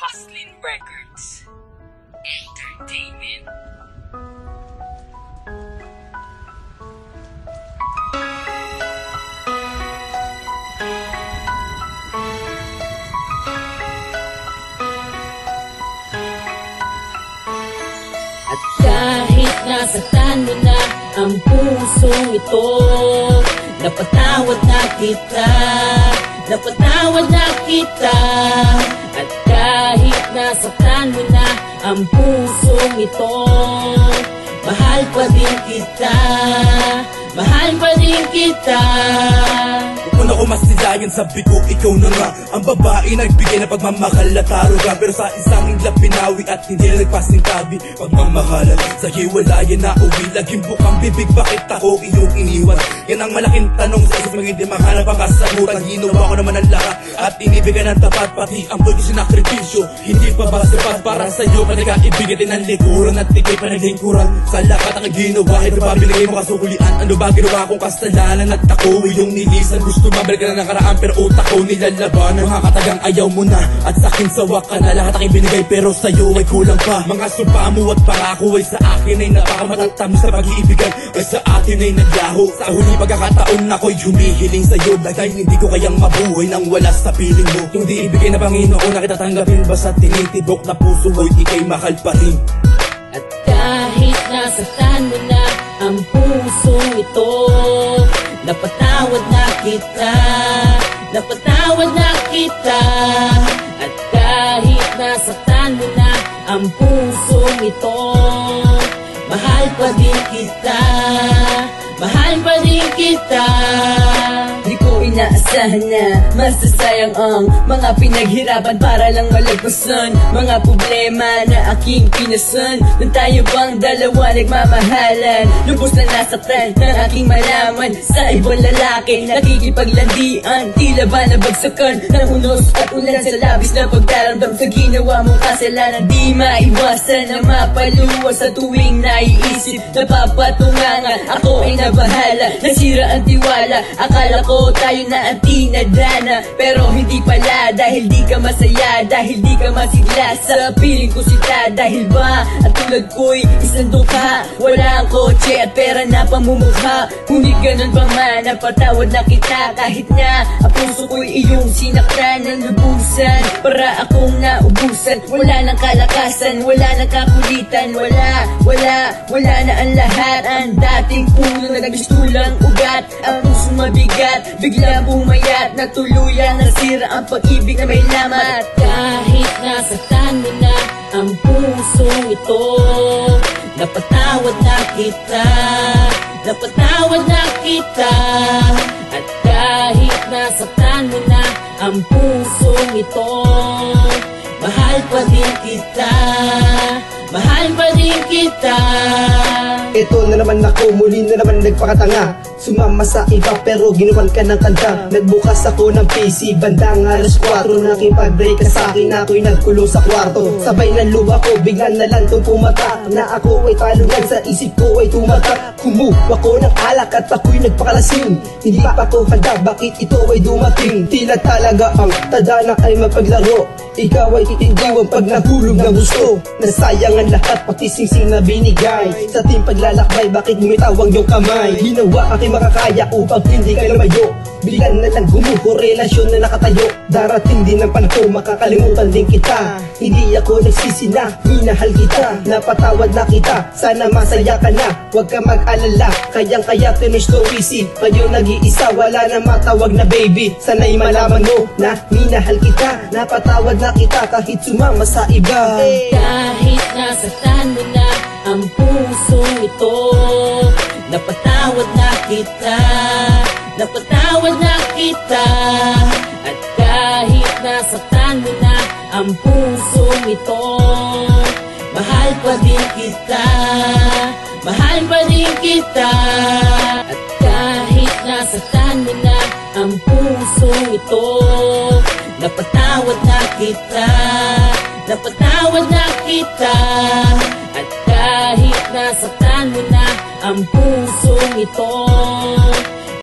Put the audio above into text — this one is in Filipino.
Hustlin Records Entertainment. At kahit nasaktan mo na ang pusong ito, napatawad na kita, napatawad na kita. At kahit nasaktan mo na ang pusong ito, mahal pa din kita, mahal pa din kita. Kung ako masilayan, sabi ko ikaw na nga ang babae nagbigay na pagmamahal at tarugan. Pero sa isang inglap pinawi at hindi na nagpasingkabi. Pagmamahalan sa hiwalayan na uwi, laging bukang bibig, bakit ako iyong iniwan? Yan ang malaking tanong sa isip, hindi mahanap ang kasagutan. Ginawa ko naman ang lahat at inibigay ng tapat, pati ang pwede sinakripisyo. Hindi pa ba sapat para sa'yo ka nagkaibigay din ang likuran at tigay pa naglingkuran? Sa lahat ang ginawa, ito ba binigay mo kasukulian? Ano ba ginawa kong kasalanan at ako iyong nilisan? Gusto mabalik ka na nakaraan pero utak ko nilalaban. Mga katagang ayaw mo na at sa'kin sawa ka na. Lahat ang ibinigay pero sa'yo ay kulang pa. Mga sumpa mo at pangako ay sa akin ay napakamatatam sa pag-iibigan, ay sa atin ay naglaho. Sa huli pagkakataon ako'y humihiling sa'yo dahil hindi ko kayang mabuhay nang wala sa piling mo. Yung di ibigay na Panginoon na kita tanggapin, basta tinitibok na puso ko'y ika'y mahal pa rin. At kahit nasaktan mo na ang pusong ito, napatawad na kita, napatawad na kita. At kahit nasaktan mo na ang pusong ito, mahal pa din kita, mahal pa din kita. Di ko inaasahan na masasayang ang mga pinaghirapan para lang malagpasan mga problema na aking pinasan. Nung tayo bang dalawa nagmamahalan, lubos na nasaktan ng aking malaman sa ibang lalaki nakikipaglandian. Tila ba nabagsakan ng unos at ulan sa labis na pagdaramdam sa ginawa mong kasalanan. Di maiwasan na mapaluwa sa tuwing naiisip, napapatunganga ako ay nabahala, nasira ang tiwala. Akala ko tayo na ang tinadana, pero hindi pala. Dahil di ka masaya, dahil di ka masigla sa piling ko sita. Dahil ba at tulad ko'y isang dukha, wala ang kotse at pera na pamumukha. Ngunit ganun pa man, napatawad na kita. Kahit na ang puso ko'y iyong sinaktan ng lubusan, para akong naubusan. Wala nang kalakasan, wala nang kakulitan, wala na ang lahat. Ang dating puno nagbistulang ugat, ang puso mabigat, biglang bumayat, na tuluyang nasira ang pag-ibig na may lamat. Kahit nasaktan mo na ang pusong ito, napatawad na kita, napatawad na kita. At kahit nasaktan mo na ang pusong ito, mahal pa din kita, mahal pa din kita. Ito na naman ako, muli na naman nagpakatanga. Sumama sa iba pero ginawan ka ng kanta. Nagbukas ako ng PC, bandang alas 4. Nakipag-break ka sa'kin, ako'y nagkulong sa kwarto. Sabay ng luha ko, bigla na lang itong pumatak. Na ako ay talungan, sa isip ko ay tumatak. Kumuha ko ng alak at ako'y nagpakalasing. Hindi pa ko handa, bakit ito ay dumating? Tila talaga ang tadhana ay mapaglaro. Ikaw ay titindiwan pag nahulog na gusto. Nasayang ang lahat, pati singsing na binigay. Sa ating paglalakbay, bakit ngumitawang yung kamay? Ginawa aking makakaya upang hindi ka lumayo. Biglan na lang gumuho, relasyon na nakatayo. Darating din ang panahon, makakalimutan din kita. Hindi ako nagsisi na, minahal kita. Napatawad na kita, sana masaya ka na. Huwag ka mag-alala, kayang-kaya finish to easy. Ngayon nag-iisa, wala na matawag na baby. Sana'y malaman mo na minahal kita. Napatawad na kita kahit sumama sa iba. Kahit nasaktan mo na ang pusong ito, napatawad na kita, napatawad na kita. At kahit nasaktan mo na ang pusong ito, mahal pa din kita, mahal pa din kita. At kahit nasaktan mo na ang pusong ito, napatawad na kita, napatawad na kita. At kahit nasaktan mo na ang pusong ito,